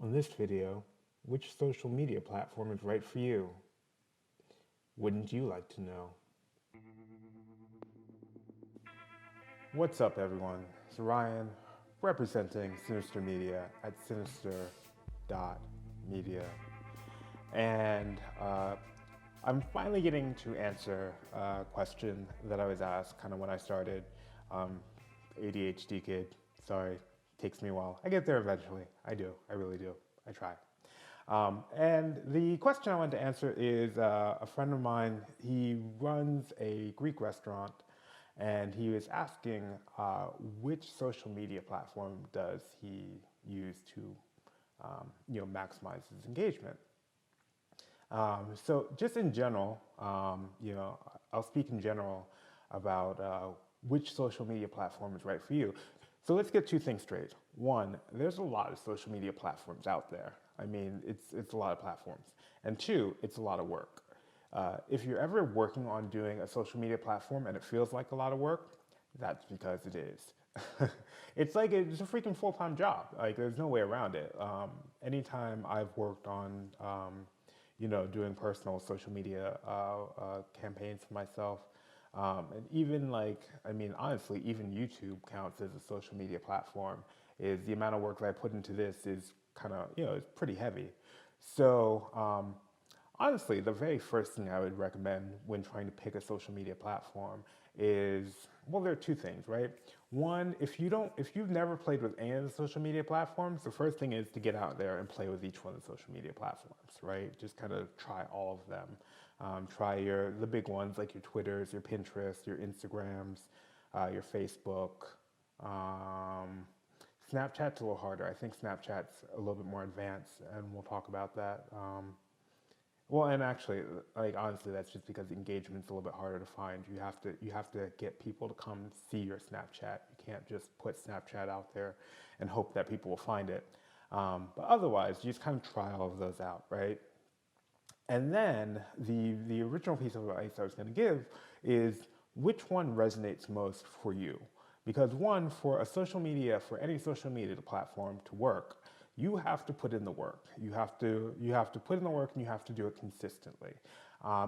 On this video, which social media platform is right for you? Wouldn't you like to know? What's up, everyone? It's Ryan, representing Sinister Media at sinister.media. And I'm finally getting to answer a question that I was asked kind of when I started. Um, ADHD kid, sorry, takes me a while. I get there eventually. I do, I really do. I try. And the question I want to answer is a friend of mine, he runs a Greek restaurant, and he was asking which social media platform does he use to maximize his engagement. So just in general, I'll speak in general about which social media platform is right for you. So let's get two things straight. One, there's a lot of social media platforms out there. I mean, it's a lot of platforms. And two, it's a lot of work. If you're ever working on doing a social media platform and it feels like a lot of work, that's because it is. It's a freaking full-time job. Like there's no way around it. Anytime I've worked on doing personal social media campaigns for myself. And even honestly, even YouTube counts as a social media platform. Is the amount of work that I put into this is kind of, it's pretty heavy. So honestly, the very first thing I would recommend when trying to pick a social media platform is, well, there are two things, right? One, if you've never played with any of the social media platforms, the first thing is to get out there and play with each one of the social media platforms, right? Just kind of try all of them. Try the big ones like your Twitters, your Pinterest, your Instagrams, your Facebook. Um, Snapchat's a little harder. I think Snapchat's a little bit more advanced, and we'll talk about that. Well, and actually, like honestly, that's just because engagement's a little bit harder to find. You have to get people to come see your Snapchat. You can't just put Snapchat out there and hope that people will find it. But otherwise, you just kind of try all of those out, right? And then the original piece of advice I was going to give is which one resonates most for you. Because one, for any social media platform to work, you have to put in the work. You have to put in the work, and you have to do it consistently.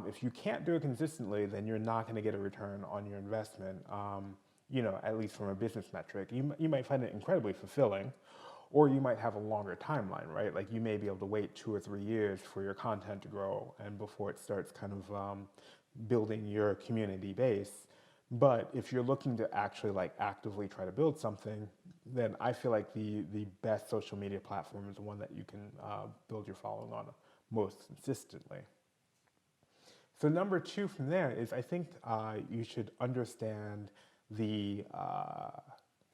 If you can't do it consistently, then you're not going to get a return on your investment. At least from a business metric, you might find it incredibly fulfilling, or you might have a longer timeline, right? Like you may be able to wait 2 or 3 years for your content to grow and before it starts kind of building your community base. But if you're looking to actually like actively try to build something, then I feel like the best social media platform is the one that you can build your following on most consistently. So number two from there is I think you should understand the, uh,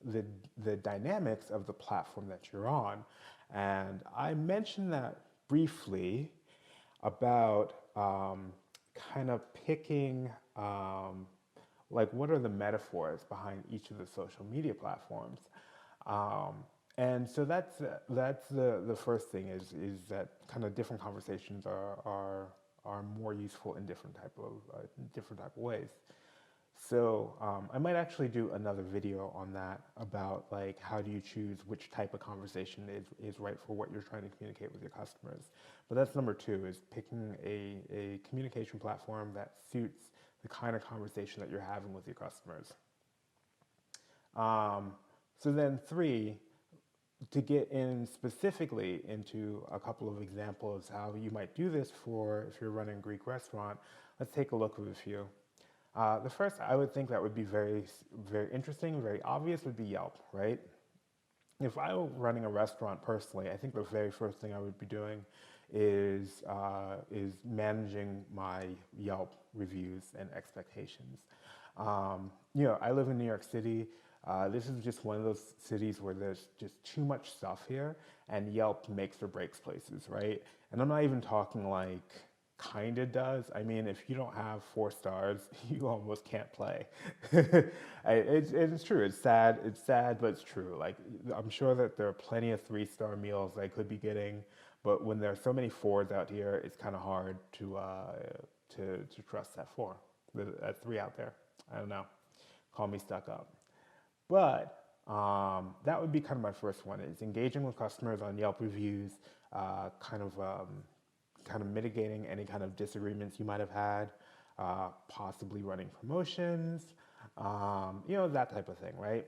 the the dynamics of the platform that you're on, and I mentioned that briefly about kind of picking like what are the metaphors behind each of the social media platforms. Um, and so that's the first thing is that kind of different conversations are more useful in different type of ways. So I might actually do another video on that about like how do you choose which type of conversation is right for what you're trying to communicate with your customers. But that's number two is picking a communication platform that suits the kind of conversation that you're having with your customers. Um, so then three, to get in specifically into a couple of examples how you might do this for if you're running a Greek restaurant, let's take a look at a few. The first I would think that would be very interesting, very obvious would be Yelp, right? If I were running a restaurant personally, I think the very first thing I would be doing is managing my Yelp reviews and expectations. I live in New York City. This is just one of those cities where there's just too much stuff here, and Yelp makes or breaks places, right? And I'm not even talking like kind of does. I mean, if you don't have 4 stars, you almost can't play. It's true. It's sad. It's sad, but it's true. Like I'm sure that there are plenty of 3-star meals I could be getting, but when there are so many fours out here, it's kind of hard to trust that four. That three out there. I don't know. Call me stuck up. But That would be kind of my first one, is engaging with customers on Yelp reviews, kind of mitigating any kind of disagreements you might have had, possibly running promotions, that type of thing, right?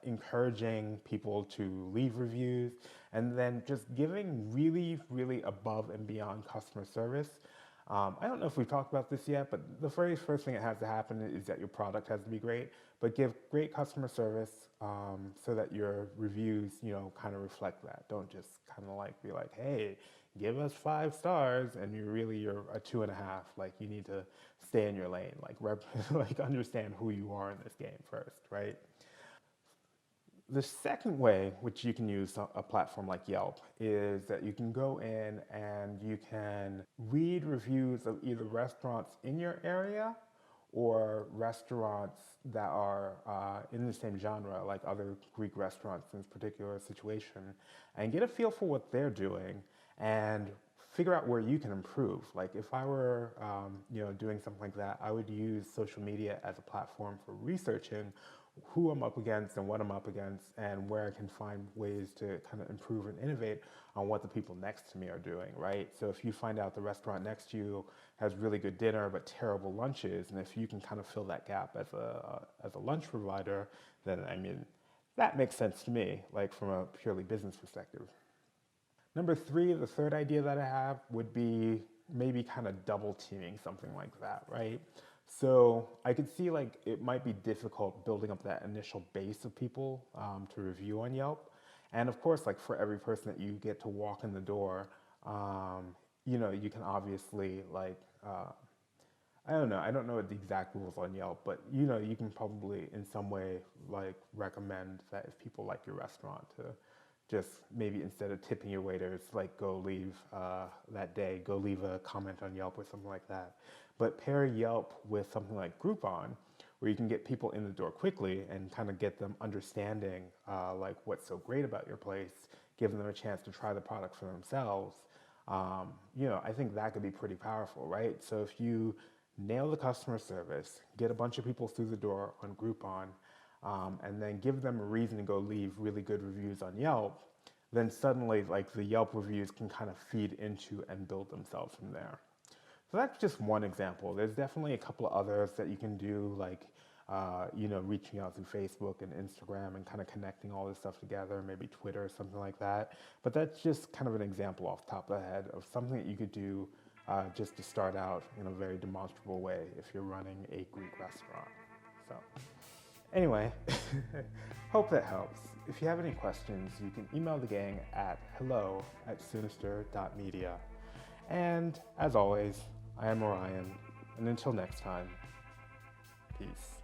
Encouraging people to leave reviews, and then just giving really, really above and beyond customer service. I don't know if we've talked about this yet, but the very first thing that has to happen is that your product has to be great, but give great customer service so that your reviews, kind of reflect that. Don't just kind of like be like, hey, give us 5 stars, and you're a 2.5. Like, you need to stay in your lane, like understand who you are in this game first, right? The second way, which you can use a platform like Yelp, is that you can go in and you can read reviews of either restaurants in your area or restaurants that are in the same genre, like other Greek restaurants in this particular situation, and get a feel for what they're doing and figure out where you can improve. Like, if I were, doing something like that, I would use social media as a platform for researching who I'm up against and what I'm up against, and where I can find ways to kind of improve and innovate on what the people next to me are doing, right? So if you find out the restaurant next to you has really good dinner but terrible lunches, and if you can kind of fill that gap as a lunch provider, then that makes sense to me, like from a purely business perspective. Number three, the third idea that I have would be maybe kind of double teaming something like that, right? So I could see like it might be difficult building up that initial base of people to review on Yelp. And of course, like for every person that you get to walk in the door, you can obviously I don't know. I don't know the exact rules on Yelp, but you can probably in some way like recommend that if people like your restaurant to just maybe instead of tipping your waiters, like go leave go leave a comment on Yelp or something like that. But pair Yelp with something like Groupon, where you can get people in the door quickly and kind of get them understanding like what's so great about your place, giving them a chance to try the product for themselves. I think that could be pretty powerful, right? So if you nail the customer service, get a bunch of people through the door on Groupon, and then give them a reason to go leave really good reviews on Yelp, then suddenly like the Yelp reviews can kind of feed into and build themselves from there. So that's just one example. There's definitely a couple of others that you can do, like reaching out through Facebook and Instagram and kind of connecting all this stuff together, maybe Twitter or something like that. But that's just kind of an example off the top of the head of something that you could do just to start out in a very demonstrable way if you're running a Greek restaurant. So anyway, hope that helps. If you have any questions, you can email the gang at hello@soonister.media. And as always, I am Orion, and until next time, peace.